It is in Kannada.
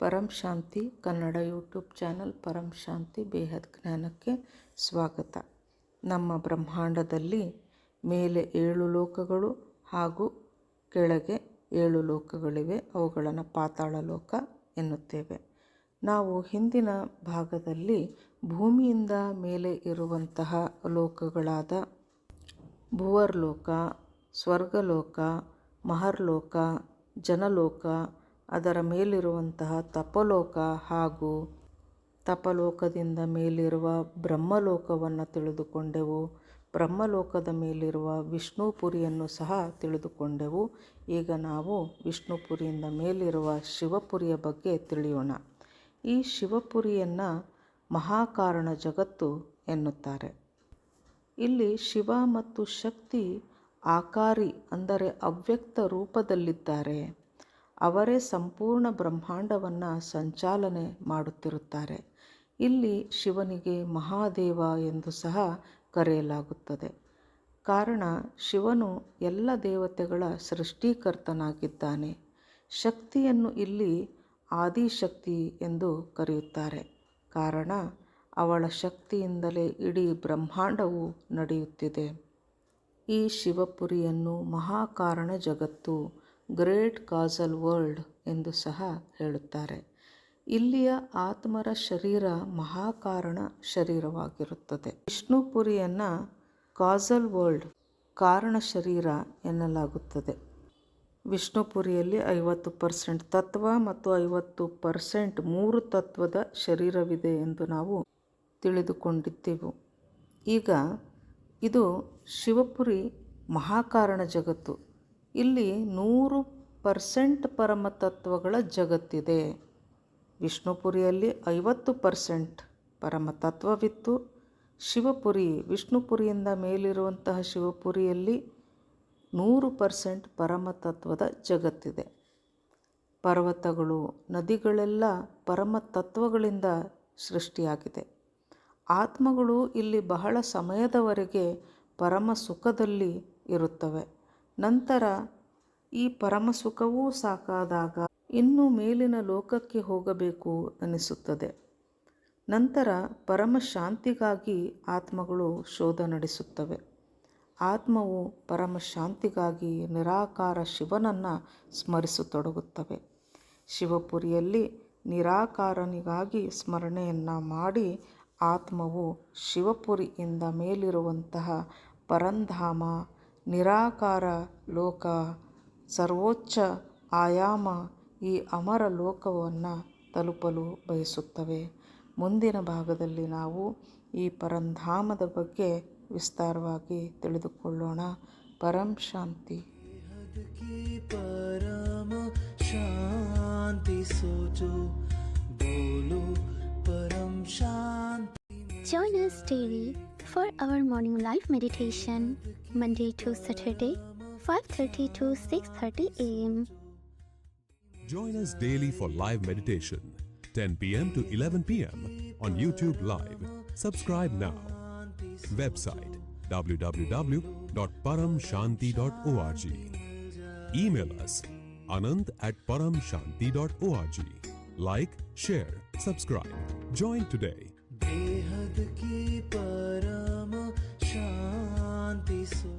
ಪರಂ ಶಾಂತಿ ಕನ್ನಡ ಯೂಟ್ಯೂಬ್ ಚಾನಲ್ ಪರಂ ಶಾಂತಿ ಬೇಹದ್ ಜ್ಞಾನಕ್ಕೆ ಸ್ವಾಗತ. ನಮ್ಮ ಬ್ರಹ್ಮಾಂಡದಲ್ಲಿ ಮೇಲೆ 7 ಲೋಕಗಳು ಹಾಗೂ ಕೆಳಗೆ 7 ಲೋಕಗಳಿವೆ. ಅವುಗಳನ್ನು ಪಾತಾಳ ಲೋಕ ಎನ್ನುತ್ತೇವೆ. ನಾವು ಹಿಂದಿನ ಭಾಗದಲ್ಲಿ ಭೂಮಿಯಿಂದ ಮೇಲೆ ಇರುವಂತಹ ಲೋಕಗಳಾದ ಭುವರ್ಲೋಕ, ಸ್ವರ್ಗಲೋಕ, ಮಹರ್ಲೋಕ, ಜನಲೋಕ, ಅದರ ಮೇಲಿರುವಂತಹ ತಪಲೋಕ ಹಾಗೂ ತಪಲೋಕದಿಂದ ಮೇಲಿರುವ ಬ್ರಹ್ಮಲೋಕವನ್ನು ತಿಳಿದುಕೊಂಡೆವು. ಬ್ರಹ್ಮಲೋಕದ ಮೇಲಿರುವ ವಿಷ್ಣುಪುರಿಯನ್ನು ಸಹ ತಿಳಿದುಕೊಂಡೆವು. ಈಗ ನಾವು ವಿಷ್ಣುಪುರಿಯಿಂದ ಮೇಲಿರುವ ಶಿವಪುರಿಯ ಬಗ್ಗೆ ತಿಳಿಯೋಣ. ಈ ಶಿವಪುರಿಯನ್ನು ಮಹಾಕಾರಣ ಜಗತ್ತು ಎನ್ನುತ್ತಾರೆ. ಇಲ್ಲಿ ಶಿವ ಮತ್ತು ಶಕ್ತಿ ಆಕಾರಿ ಅಂದರೆ ಅವ್ಯಕ್ತ ರೂಪದಲ್ಲಿದ್ದಾರೆ. ಅವರೇ ಸಂಪೂರ್ಣ ಬ್ರಹ್ಮಾಂಡವನ್ನು ಸಂಚಾಲನೆ ಮಾಡುತ್ತಿರುತ್ತಾರೆ. ಇಲ್ಲಿ ಶಿವನಿಗೆ ಮಹಾದೇವ ಎಂದು ಸಹ ಕರೆಯಲಾಗುತ್ತದೆ. ಕಾರಣ ಶಿವನು ಎಲ್ಲ ದೇವತೆಗಳ ಸೃಷ್ಟಿಕರ್ತನಾಗಿದ್ದಾನೆ. ಶಕ್ತಿಯನ್ನು ಇಲ್ಲಿ ಆದಿಶಕ್ತಿ ಎಂದು ಕರೆಯುತ್ತಾರೆ. ಕಾರಣ ಅವಳ ಶಕ್ತಿಯಿಂದಲೇ ಇಡೀ ಬ್ರಹ್ಮಾಂಡವು ನಡೆಯುತ್ತಿದೆ. ಈ ಶಿವಪುರಿಯನ್ನು ಮಹಾಕಾರಣ ಜಗತ್ತು ಗ್ರೇಟ್ ಕಾಸಲ್ ವರ್ಲ್ಡ್ ಎಂದು ಸಹ ಹೇಳುತ್ತಾರೆ. ಇಲ್ಲಿಯ ಆತ್ಮರ ಶರೀರ ಮಹಾಕಾರಣ ಶರೀರವಾಗಿರುತ್ತದೆ. ವಿಷ್ಣುಪುರಿಯನ್ನು ಕಾಸಲ್ ವರ್ಲ್ಡ್ ಕಾರಣ ಶರೀರ ಎನ್ನಲಾಗುತ್ತದೆ. ವಿಷ್ಣುಪುರಿಯಲ್ಲಿ 50% ತತ್ವ ಮತ್ತು 50% 3 ತತ್ವದ ಶರೀರವಿದೆ ಎಂದು ನಾವು ತಿಳಿದುಕೊಂಡಿದ್ದೆವು. ಈಗ ಇದು ಶಿವಪುರಿ ಮಹಾಕಾರಣ ಜಗತ್ತು. ಇಲ್ಲಿ 100% ಪರಮತತ್ವಗಳ ಜಗತ್ತಿದೆ. ವಿಷ್ಣುಪುರಿಯಲ್ಲಿ 50% ಪರಮತತ್ವವಿತ್ತು. ಶಿವಪುರಿ ವಿಷ್ಣುಪುರಿಯಿಂದ ಮೇಲಿರುವಂತಹ ಶಿವಪುರಿಯಲ್ಲಿ 100% ಪರಮತತ್ವದ ಜಗತ್ತಿದೆ. ಪರ್ವತಗಳು, ನದಿಗಳೆಲ್ಲ ಪರಮತತ್ವಗಳಿಂದ ಸೃಷ್ಟಿಯಾಗಿದೆ. ಆತ್ಮಗಳು ಇಲ್ಲಿ ಬಹಳ ಸಮಯದವರೆಗೆ ಪರಮ ಸುಖದಲ್ಲಿ ಇರುತ್ತವೆ. ನಂತರ ಈ ಪರಮಸುಖವೂ ಸಾಕಾದಾಗ ಇನ್ನೂ ಮೇಲಿನ ಲೋಕಕ್ಕೆ ಹೋಗಬೇಕು ಅನಿಸುತ್ತದೆ. ನಂತರ ಪರಮ ಶಾಂತಿಗಾಗಿ ಆತ್ಮಗಳು ಶೋಧ ನಡೆಸುತ್ತವೆ. ಆತ್ಮವು ಪರಮ ಶಾಂತಿಗಾಗಿ ನಿರಾಕಾರ ಶಿವನನ್ನು ಸ್ಮರಿಸತೊಡಗುತ್ತವೆ. ಶಿವಪುರಿಯಲ್ಲಿ ನಿರಾಕಾರನಿಗಾಗಿ ಸ್ಮರಣೆಯನ್ನು ಮಾಡಿ ಆತ್ಮವು ಶಿವಪುರಿಯಿಂದ ಮೇಲಿರುವಂತಹ ಪರಂಧಾಮ, ನಿರಾಕಾರ ಲೋಕ, ಸರ್ವೋಚ್ಚ ಆಯಾಮ ಈ ಅಮರ ಲೋಕವನ್ನು ತಲುಪಲು ಬಯಸುತ್ತವೆ. ಮುಂದಿನ ಭಾಗದಲ್ಲಿ ನಾವು ಈ ಪರಂಧಾಮದ ಬಗ್ಗೆ ವಿಸ್ತಾರವಾಗಿ ತಿಳಿದುಕೊಳ್ಳೋಣ. ಪರಂ ಶಾಂತಿ. ಪರಮ ಶಾಂತಿ ಸೋಚೋ ಬೋಲೋ ಪರಂ ಶಾಂತಿ. Join us daily for our morning live meditation, Monday to Saturday, 5:30 to 6:30 a.m. Join us daily for live meditation, 10 p.m. to 11 p.m. on YouTube Live. Subscribe now. Website www.paramshanti.org. Email us anand@paramshanti.org. Like, share, subscribe. Join today. बेहद की परम शांति सो